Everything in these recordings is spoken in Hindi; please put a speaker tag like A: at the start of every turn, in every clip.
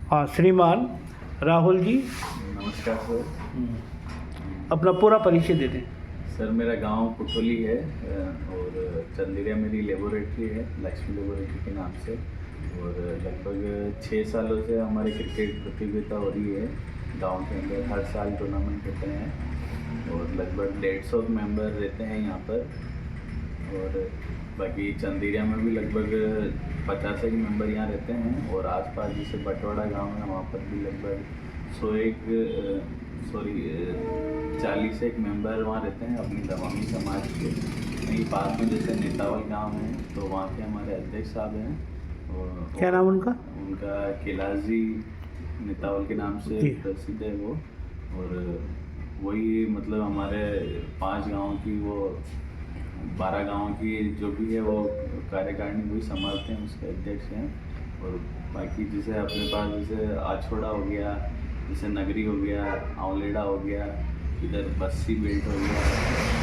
A: हाँ, श्रीमान राहुल जी,
B: नमस्कार सर।
A: अपना पूरा परिचय दे दें।
B: सर मेरा गांव पुठोली है और चंदेरिया मेरी लेबोरेटरी है, लक्ष्मी लेबोरेटरी के नाम से। और लगभग 6 सालों से हमारी क्रिकेट प्रतियोगिता हो रही है गांव के अंदर। हर साल टूर्नामेंट होते हैं और लगभग 150 मेंबर रहते हैं यहाँ पर। और बाकी चंदेरिया में भी लगभग 50 एक मेंबर यहाँ रहते हैं और आसपास जैसे बटवाड़ा गांव है वहाँ पर भी लगभग 40 एक मेंबर वहाँ रहते हैं अपनी दमामी समाज के। यहीं पास में जैसे नेतावल गांव है तो वहाँ के हमारे अध्यक्ष साहब हैं। और
A: क्या नाम उनका?
B: उनका कैलाश जी नेतावल के नाम से प्रसिद्ध है वो। और वही मतलब हमारे 5 गाँव की वो 12 गाँव की जो भी है वो कार्यकारिणी वही संभालते हैं, उसके अध्यक्ष हैं। और बाकी जैसे अपने पास जैसे आछोड़ा हो गया, जैसे नगरी हो गया, आंवलेड़ा हो गया, इधर बस्सी बेल्ट हो गया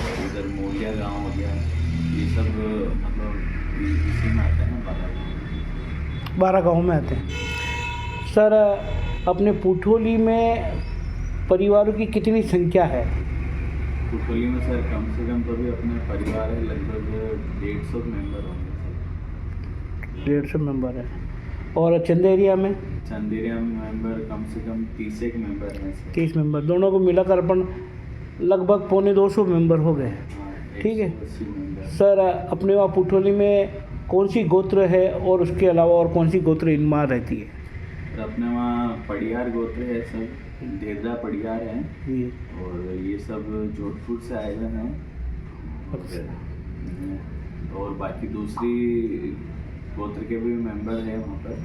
B: और इधर मोलिया गांव हो गया, ये सब मतलब इसी में आते हैं
A: 12 गाँव में आते हैं। सर, अपने पुठोली में परिवारों की कितनी संख्या है?
B: पुठोली में सर कम से कम तो भी अपने परिवार है लगभग 150 मेंबर होंगे सर।
A: 150 मेंबर है। और चंदेरिया में?
B: चंदेरिया में मेंबर कम से कम 30 एक मेंबर हैं सर।
A: 30 मेंबर, दोनों को मिलाकर अपन लगभग 250 मेंबर हो गए। ठीक है
B: 180 मेंबर।
A: सर, अपने वहाँ पुठोली में कौन सी गोत्र है और उसके अलावा और कौन सी गोत्र इनमार रहती है?
B: तो अपने वहाँ पड़ियार गोत्र है सब, देवदा पड़ियार हैं
A: जी।
B: और ये सब जोधपुर से आए हुए हैं। और बाकी दूसरी गोत्र के भी मेंबर हैं वहाँ पर,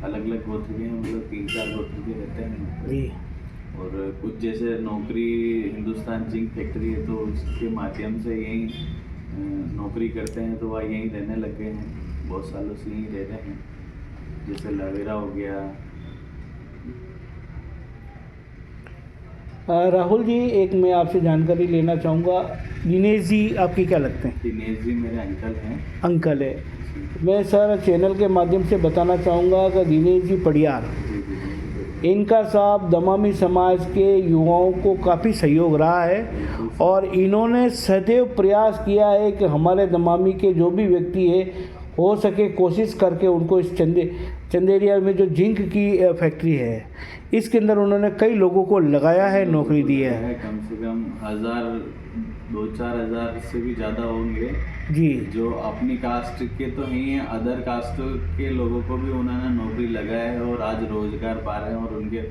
B: अलग अलग गोत्र के हैं, मतलब 3-4 गोत्र के रहते हैं वहाँ पर।
A: जी।
B: और कुछ जैसे नौकरी हिंदुस्तान जिंक फैक्ट्री है तो उसके माध्यम से यहीं नौकरी करते हैं, तो वह यहीं रहने लग गए हैं, बहुत सालों से यहीं रह रहे हैं। जैसे लवेरा हो गया।
A: राहुल जी, एक मैं आपसे जानकारी लेना चाहूँगा। दिनेश जी आपकी क्या लगते हैं?
B: दिनेश जी मेरे अंकल हैं।
A: अंकल है। मैं सर चैनल के माध्यम से बताना चाहूँगा कि दिनेश जी पड़ियार, इनका साहब दमामी समाज के युवाओं को काफ़ी सहयोग रहा है और इन्होंने सदैव प्रयास किया है कि हमारे दमामी के जो भी व्यक्ति है हो सके कोशिश करके उनको इस चंदेरिया में जो जिंक की फैक्ट्री है इसके अंदर उन्होंने कई लोगों को लगाया है, नौकरी दी है।
B: कम से कम 2-4 हज़ार से भी ज़्यादा होंगे
A: जी।
B: जो अपनी कास्ट के तो नहीं है, अदर कास्ट के लोगों को भी उन्होंने नौकरी लगाया है और आज रोजगार पा रहे हैं और उनके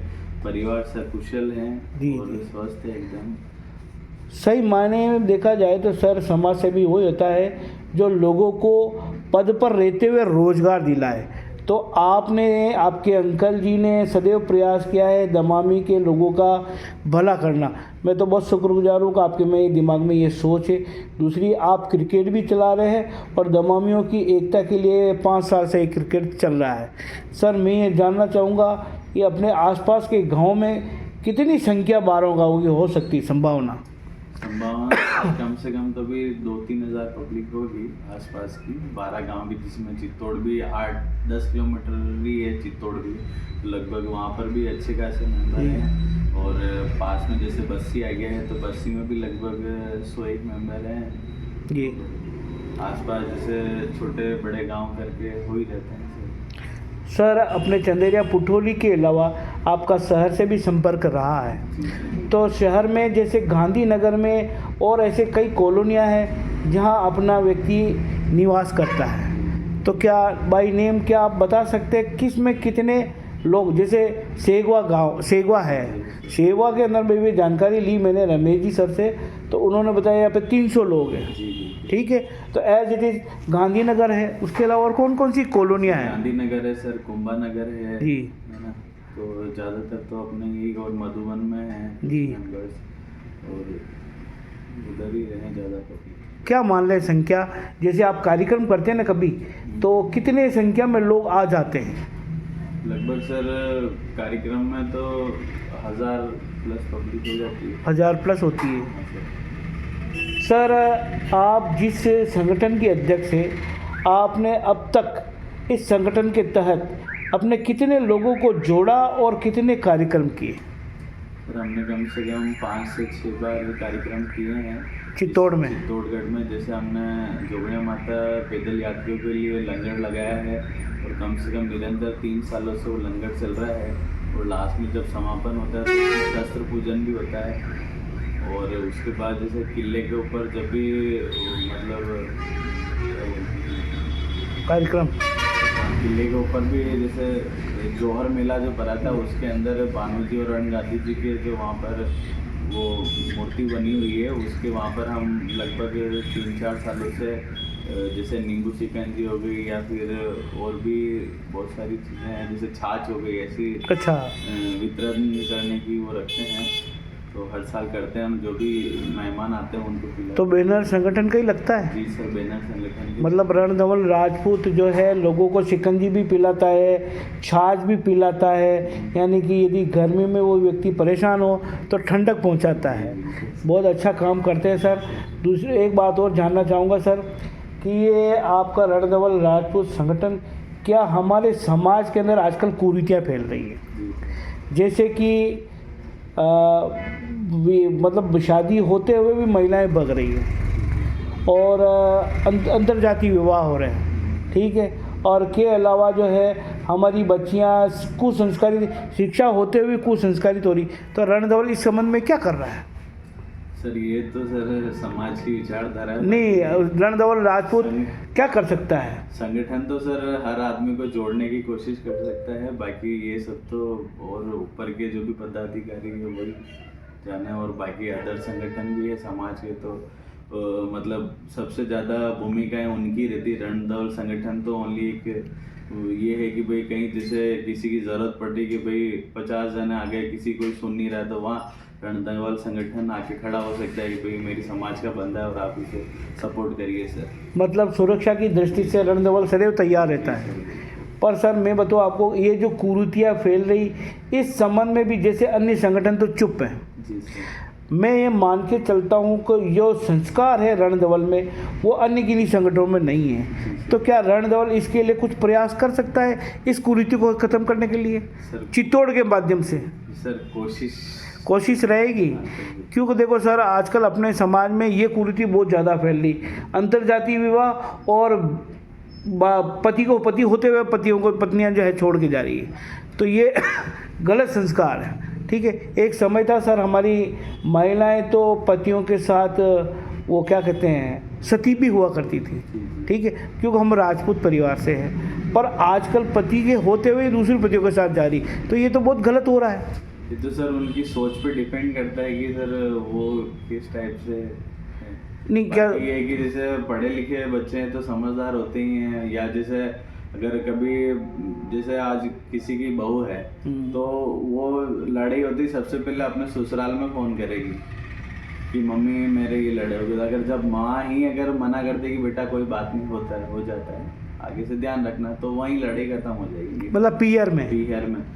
B: परिवार सकुशल हैं और स्वस्थ है एकदम।
A: सही मायने में देखा जाए तो सर समाज सेवी वही होता है जो लोगों को पद पर रहते हुए रोजगार दिलाए। तो आपने, आपके अंकल जी ने सदैव प्रयास किया है दमामी के लोगों का भला करना। मैं तो बहुत शुक्रगुजार हूँ कि आपके में दिमाग में ये सोच है। दूसरी, आप क्रिकेट भी चला रहे हैं और दमामियों की एकता के लिए 5 साल से क्रिकेट चल रहा है। सर, मैं ये जानना चाहूँगा कि अपने आसपास के गाँव में कितनी संख्या 12 गाँव की हो सकती संभावना?
B: कम से कम तो भी 2-3 हज़ार पब्लिक होगी आसपास की 12 गांव की, जिसमें चित्तौड़ भी 8-10 किलोमीटर ही है। चित्तौड़ भी लगभग वहाँ पर भी अच्छे खासे मेंबर हैं। और पास में जैसे बस्सी आ गया है तो बस्सी में भी लगभग 101 मेंबर हैं जी। आसपास जैसे छोटे बड़े गांव करके हो ही रहते हैं
A: सर। अपने चंदेरिया पुठोली के अलावा आपका शहर से भी संपर्क रहा है, तो शहर में जैसे गांधीनगर में और ऐसे कई कॉलोनियां हैं जहां अपना व्यक्ति निवास करता है, तो क्या बाई नेम क्या आप बता सकते हैं किस में कितने लोग? जैसे सेगवा गांव, सेगवा है, सेगवा के अंदर में भी जानकारी ली मैंने रमेश जी सर से, तो उन्होंने बताया यहाँ पे 300 लोग हैं। ठीक है, तो एज इट इज़ गांधीनगर है, उसके अलावा और कौन कौन सी कॉलोनियाँ हैं?
B: गांधीनगर है सर, कुंभा नगर है
A: जी,
B: है ना, तो ज़्यादातर तो अपने ही और मधुबन में है
A: जी,
B: और उधर ही रहे ज़्यादातर।
A: क्या मान लें संख्या, जैसे आप कार्यक्रम करते हैं ना कभी, तो कितने संख्या में लोग आ जाते हैं?
B: लगभग सर कार्यक्रम में तो 1000 प्लस पब्लिक हो जाती है।
A: 1000 प्लस होती है। सर, आप जिस संगठन के अध्यक्ष हैं, आपने अब तक इस संगठन के तहत अपने कितने लोगों को जोड़ा और कितने कार्यक्रम किए?
B: सर हमने कम से कम 5 से 6 बार कार्यक्रम किए हैं
A: चित्तौड़ में।
B: चित्तौड़गढ़ में। जैसे हमने जोगड़िया माता पैदल यात्रियों के लिए लंगर लगाया है और कम से कम निरंतर 3 सालों से वो लंगर चल रहा है। और लास्ट में जब समापन होता है तो उसमें शस्त्र पूजन भी होता है। और उसके बाद जैसे किले के ऊपर जब भी मतलब
A: कार्यक्रम
B: किले के ऊपर भी जैसे जौहर मेला जो भरा था उसके अंदर भानु जी और अरुण गांधी जी के जो वहाँ पर वो मूर्ति बनी हुई है उसके वहाँ पर हम लगभग 3-4 सालों से जैसे नींबू शिकंजी हो गई या फिर और भी बहुत सारी चीज़ें हैं जैसे छाछ हो गई ऐसी
A: अच्छा
B: वितरण करने की वो रखते हैं। तो हर साल करते हैं हम, जो भी मेहमान आते हैं उनको पिलाते हैं।
A: तो बैनर संगठन का ही लगता है?
B: जी सर, बैनर संगठन की।
A: मतलब रणधवल राजपूत जो है लोगों को शिकंजी भी पिलाता है, छाछ भी पिलाता है, यानी कि यदि गर्मी में वो व्यक्ति परेशान हो तो ठंडक पहुंचाता है। बहुत अच्छा काम करते हैं सर। दूसरी एक बात और जानना चाहूँगा सर कि ये आपका रणधवल राजपूत संगठन क्या हमारे समाज के अंदर आजकल कुरीतियाँ फैल रही है, जैसे कि मतलब शादी होते हुए भी महिलाएं भग रही हैं और अंतरजातीय विवाह हो रहे हैं, ठीक है, और के अलावा जो है हमारी बच्चियां कुसंस्कारित शिक्षा होते हुए कुसंस्कारित हो रही। तो रणधवल इस संबंध में क्या कर रहा है?
B: सर ये तो सर समाज की विचारधारा है।
A: नहीं, रणधवल राजपूत क्या कर सकता है?
B: संगठन तो सर हर आदमी को जोड़ने की कोशिश कर सकता है, बाकी ये सब तो और ऊपर के जो भी पदाधिकारी है वही जाने। और बाकी अदर संगठन भी है समाज के, तो मतलब सबसे ज़्यादा भूमिकाएं उनकी रहती। रणधवल संगठन तो ओनली एक ये है कि भाई कहीं जैसे किसी की ज़रूरत पड़ी कि भाई 50 जने आ गए, किसी कोई सुन नहीं रहा, तो वहाँ रणधवल संगठन आके खड़ा हो सकता है कि भाई मेरी समाज का बंदा है और आप इसे सपोर्ट करिए सर।
A: मतलब सुरक्षा की दृष्टि से रणधवल सदैव तैयार रहता है। पर सर मैं बताऊँ आपको, ये जो कुरीतियाँ फैल रही इस संबंध में भी जैसे अन्य संगठन तो चुप हैं,
B: जी सर।
A: मैं ये मान के चलता हूँ कि जो संस्कार है रणधवल में वो अन्य किन्हीं संगठनों में नहीं है। तो क्या रणधवल इसके लिए कुछ प्रयास कर सकता है इस कुरीति को खत्म करने के लिए चित्तौड़ के माध्यम से?
B: सर
A: कोशिश रहेगी, क्योंकि देखो सर आजकल अपने समाज में ये कुरीति बहुत ज़्यादा फैल रही। अंतरजातीय विवाह और पति को पति होते हुए पतियों को पत्नियां जो है छोड़ के जा रही है, तो ये गलत संस्कार है, ठीक है। एक समय था सर हमारी महिलाएं तो पतियों के साथ वो क्या कहते हैं सती भी हुआ करती थी, ठीक है, क्योंकि हम राजपूत परिवार से हैं। पर आजकल पति के होते हुए दूसरे पतियों के साथ जा रही, तो ये तो बहुत गलत हो रहा है।
B: ये तो सर उनकी सोच पे डिपेंड करता है कि सर वो किस टाइप से
A: नहीं क्या
B: ये है कि जैसे पढ़े लिखे बच्चे हैं तो समझदार होते ही हैं, या जैसे अगर कभी जैसे आज किसी की बहू है तो वो लड़ाई होती सबसे पहले अपने ससुराल में फ़ोन करेगी कि मम्मी मेरे ये लड़े हो गए। अगर जब माँ ही अगर मना कर देगी बेटा कोई बात नहीं होता है हो जाता है आगे से ध्यान रखना, तो वहीं लड़ाई खत्म हो जाएगी।
A: मतलब पीआर में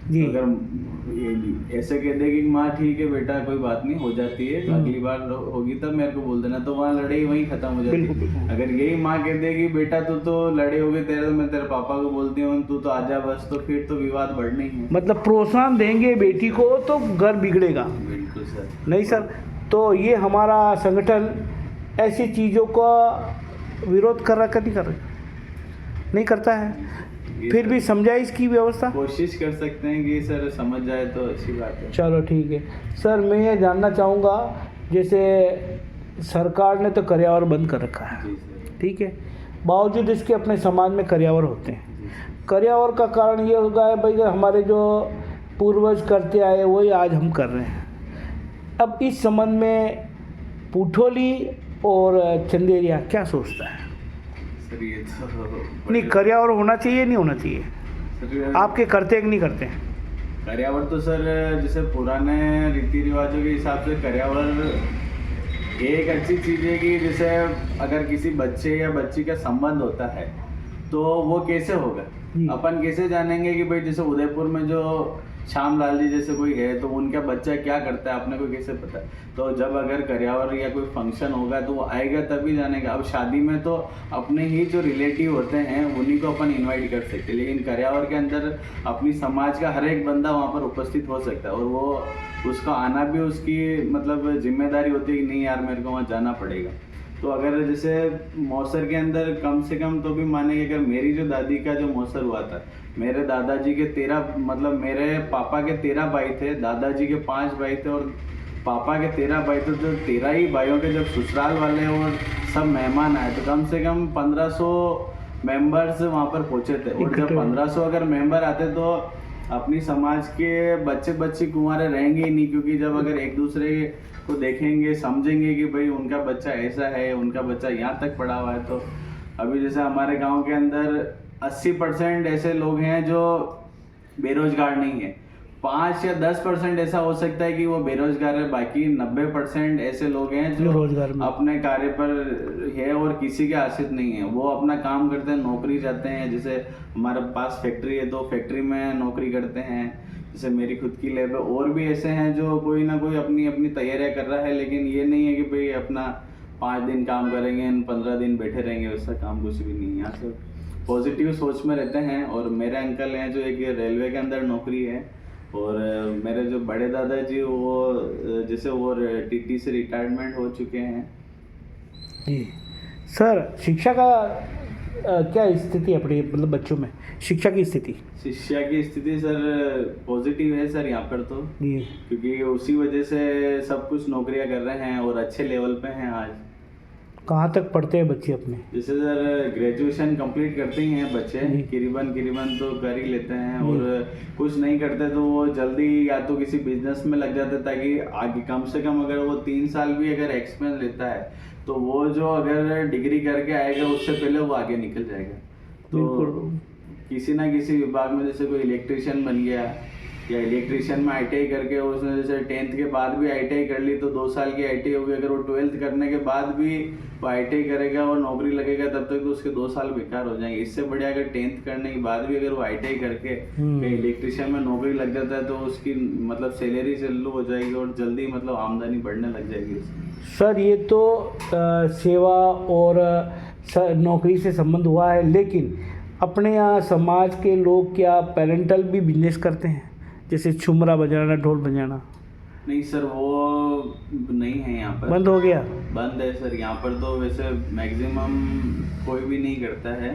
B: जी। अगर ऐसे कह देगी कि माँ ठीक है बेटा कोई बात नहीं हो जाती है, अगली बार होगी तब मेरे को बोल देना, तो वहाँ लड़ाई वहीं खत्म हो जाती है। अगर यही माँ कह देगी बेटा तू तो लड़े हो गए तेरे, तो मैं तेरे पापा को बोलती हूँ तू तो आजा बस, तो फिर तो विवाद बढ़ने ही है।
A: मतलब प्रोत्साहन देंगे बेटी को तो घर बिगड़ेगा।
B: बिल्कुल सर।
A: नहीं सर, तो ये हमारा संगठन ऐसी चीज़ों का विरोध कर रहा नहीं करता है, फिर भी समझाए इसकी व्यवस्था
B: कोशिश कर सकते हैं कि सर समझ जाए तो अच्छी बात है।
A: चलो ठीक है सर, मैं ये जानना चाहूँगा जैसे सरकार ने तो कर्यावर बंद कर रखा है, ठीक है, बावजूद इसके अपने समाज में कर्यावर होते हैं। कर्यावर का कारण ये होगा है भाई हमारे जो पूर्वज करते आए वही आज हम कर रहे हैं। अब इस संबंध में पुठोली और चंदेरिया क्या सोचता है?
B: सर ये तो
A: नहीं कर्यावर होना चाहिए नहीं होना चाहिए, आपके करते कि नहीं करते हैं?
B: कर्यावर तो सर जैसे पुराने रीति रिवाजों के हिसाब से कर्यावर एक अच्छी चीज़ है कि जैसे अगर किसी बच्चे या बच्ची का संबंध होता है तो वो कैसे होगा
A: जी।
B: अपन कैसे जानेंगे कि भाई जैसे उदयपुर में जो श्याम लाल जी जैसे कोई है तो उनका बच्चा क्या करता है अपने को कैसे पता है? तो जब अगर कर्यावर या कोई फंक्शन होगा तो वो आएगा तभी जानेगा। अब शादी में तो अपने ही जो रिलेटिव होते हैं उन्हीं को अपन इनवाइट कर सकते हैं, लेकिन कर्यावर के अंदर अपनी समाज का हर एक बंदा वहाँ पर उपस्थित हो सकता है और वो उसका आना भी उसकी मतलब जिम्मेदारी होती है कि नहीं यार मेरे को वहाँ जाना पड़ेगा। तो अगर जैसे मौसर के अंदर कम से कम तो भी माने कि अगर मेरी जो दादी का जो मौसर हुआ था, मेरे दादाजी के 13 मतलब मेरे पापा के 13 भाई थे, दादाजी के 5 भाई थे और पापा के 13 भाई थे। तो 13 ही भाइयों के जब ससुराल वाले और सब मेहमान आए तो कम से कम 1500 मेंबर्स वहाँ पर पहुँचे थे। और जब 1500 अगर मेंबर आते तो अपनी समाज के बच्चे बच्ची कुंवारे रहेंगे ही नहीं, क्योंकि जब अगर एक दूसरे को देखेंगे समझेंगे कि भाई उनका बच्चा ऐसा है, उनका बच्चा यहाँ तक पढ़ा हुआ है। तो अभी जैसे हमारे गांव के अंदर 80% ऐसे लोग हैं जो बेरोजगार नहीं है, 5 या 10% ऐसा हो सकता है कि वो बेरोजगार है, बाकी 90% ऐसे लोग हैं जो
A: रोजगार में
B: अपने कार्य पर है और किसी के आश्रित नहीं है। वो अपना काम करते हैं, नौकरी जाते हैं। जैसे हमारे पास फैक्ट्री है तो फैक्ट्री में नौकरी करते हैं, जैसे मेरी खुद की लैब है। और भी ऐसे हैं जो कोई ना कोई अपनी अपनी तैयारियां कर रहा है, लेकिन ये नहीं है कि भाई अपना 5 दिन काम करेंगे 15 दिन बैठे रहेंगे, वैसा काम कुछ भी नहीं है। यहाँ से पॉजिटिव सोच में रहते हैं। और मेरे अंकल हैं जो एक रेलवे के अंदर नौकरी है, और मेरे जो बड़े दादाजी वो जैसे वो टीटी से रिटायरमेंट हो चुके हैं।
A: जी सर, शिक्षा का क्या स्थिति है अपनी मतलब बच्चों में शिक्षा की स्थिति?
B: शिक्षा की स्थिति सर पॉजिटिव है सर यहाँ पर तो,
A: जी,
B: क्योंकि उसी वजह से सब कुछ नौकरियाँ कर रहे हैं और अच्छे लेवल पे हैं आज।
A: कहाँ तक पढ़ते हैं बच्चे अपने?
B: जैसे सर ग्रेजुएशन कंप्लीट करते ही हैं बच्चे, करीबन तो कर ही लेते हैं। और कुछ नहीं करते तो वो जल्दी या तो किसी बिजनेस में लग जाते, ताकि आगे कम से कम अगर वो 3 साल भी अगर एक्सपीरियंस लेता है तो वो जो अगर डिग्री करके आएगा उससे पहले वो आगे निकल जाएगा। तो किसी ना किसी विभाग में जैसे कोई इलेक्ट्रिशियन बन गया, या इलेक्ट्रिशियन में ITI करके उसने जैसे 10th के बाद भी ITI कर ली तो 2 साल की ITI होगी। अगर वो 12th करने के बाद भी वो ITI करेगा और नौकरी लगेगा तब तक तो उसके 2 साल बेकार हो जाएंगे। इससे बढ़िया अगर 10th करने के बाद भी अगर वो ITI करके इलेक्ट्रिशियन में नौकरी लग जाता है तो उसकी मतलब सैलरी चालू हो जाएगी और जल्दी मतलब आमदनी बढ़ने लग जाएगी।
A: सर ये तो सेवा और नौकरी से संबंध हुआ है, लेकिन अपने यहाँ समाज के लोग क्या पेरेंटल भी बिजनेस करते हैं, जैसे छुमरा बजाना, ढोल बजाना?
B: नहीं सर, वो नहीं है यहाँ पर,
A: बंद हो गया।
B: बंद है सर यहाँ पर तो। वैसे मैक्सिमम कोई भी नहीं करता है।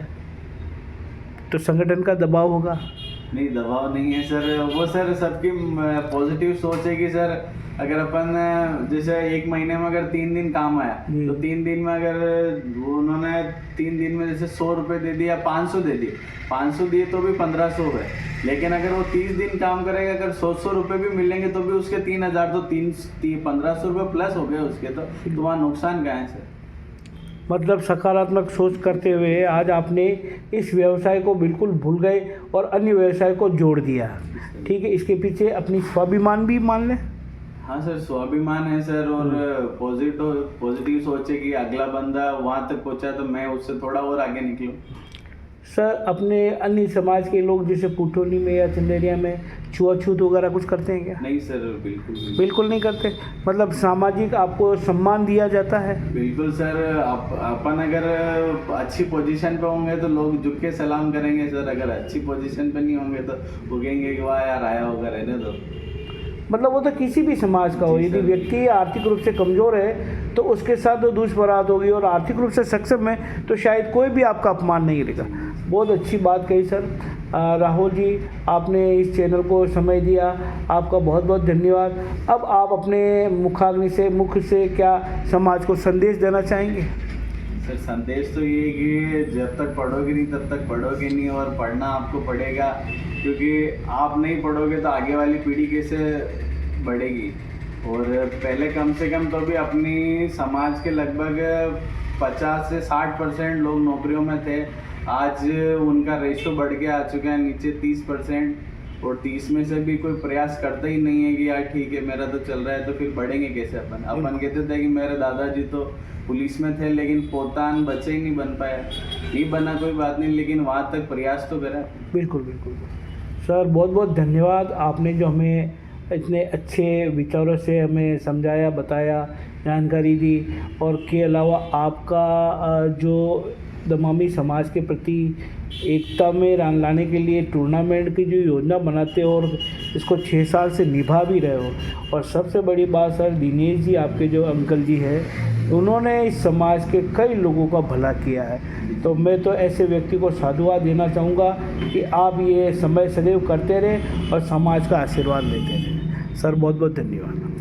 A: तो संगठन का दबाव होगा?
B: नहीं, दबाव नहीं है सर। वो सर सबकी पॉजिटिव सोच है कि सर अगर अपन जैसे 1 महीने में अगर 3 दिन काम आया तो 3 दिन में अगर उन्होंने 3 दिन में जैसे 100 रुपये दे दिया, 500 दे दिए, 500 दिए तो भी 1500 है। लेकिन अगर वो 30 दिन काम करेगा, अगर 100 रुपये भी मिलेंगे तो भी उसके 3000 तो 1500 रुपये प्लस हो गए उसके। तो वहाँ नुकसान क्या है सर?
A: मतलब सकारात्मक सोच करते हुए आज आपने इस व्यवसाय को बिल्कुल भूल गए और अन्य व्यवसाय को जोड़ दिया। ठीक है, इसके पीछे अपनी स्वाभिमान भी मान लें।
B: हाँ सर, स्वाभिमान है सर, और पॉजिटिव सोच है कि अगला बंदा वहाँ तक पहुँचा तो मैं उससे थोड़ा और आगे निकलूँ।
A: सर अपने अन्य समाज के लोग जैसे पुटोली में या चंदेरिया में छुआछूत वगैरह कुछ करते हैं क्या?
B: नहीं सर,
A: बिल्कुल नहीं करते। मतलब सामाजिक आपको सम्मान दिया जाता है?
B: बिल्कुल सर। अपन अगर अच्छी पोजीशन पे होंगे तो लोग झुक के सलाम करेंगे सर। अगर अच्छी पोजीशन पे नहीं होंगे तो वो कहेंगे कि वाह यार आया होगा, रहने दो।
A: मतलब वो तो किसी भी समाज का हो, यदि व्यक्ति आर्थिक रूप से कमज़ोर है तो उसके साथ तो दुष्पराध होगी, और आर्थिक रूप से सक्षम है तो शायद कोई भी आपका अपमान नहीं करेगा। बहुत अच्छी बात कही सर। राहुल जी, आपने इस चैनल को समय दिया, आपका बहुत बहुत धन्यवाद। अब आप अपने मुख से क्या समाज को संदेश देना चाहेंगे?
B: सर संदेश तो ये है कि जब तक पढ़ोगे नहीं तब तक पढ़ोगे नहीं, और पढ़ना आपको पड़ेगा, क्योंकि आप नहीं पढ़ोगे तो आगे वाली पीढ़ी कैसे बढ़ेगी। और पहले कम से कम तो भी अपनी समाज के लगभग 50 से 60% लोग नौकरियों में थे। आज उनका रेशो बढ़ के आ चुका है नीचे 30%। और 30 में से भी कोई प्रयास करता ही नहीं है कि यार ठीक है मेरा तो चल रहा है, तो फिर बढ़ेंगे कैसे अपन कहते थे कि मेरे दादाजी तो पुलिस में थे लेकिन पोतान बच्चे ही नहीं बन पाए, नहीं बना कोई बात नहीं, लेकिन वहाँ तक प्रयास तो करा।
A: बिल्कुल बिल्कुल सर, बहुत बहुत धन्यवाद। आपने जो हमें इतने अच्छे विचारों से हमें समझाया, बताया, जानकारी दी, और के अलावा आपका जो दमामी समाज के प्रति एकता में लाने के लिए टूर्नामेंट की जो योजना बनाते हो और इसको 6 साल से निभा भी रहे हो, और सबसे बड़ी बात सर, दिनेश जी आपके जो अंकल जी हैं, उन्होंने इस समाज के कई लोगों का भला किया है। तो मैं तो ऐसे व्यक्ति को साधुवाद देना चाहूँगा कि आप ये समय सदैव करते रहें और समाज का आशीर्वाद लेते रहें। सर बहुत बहुत धन्यवाद।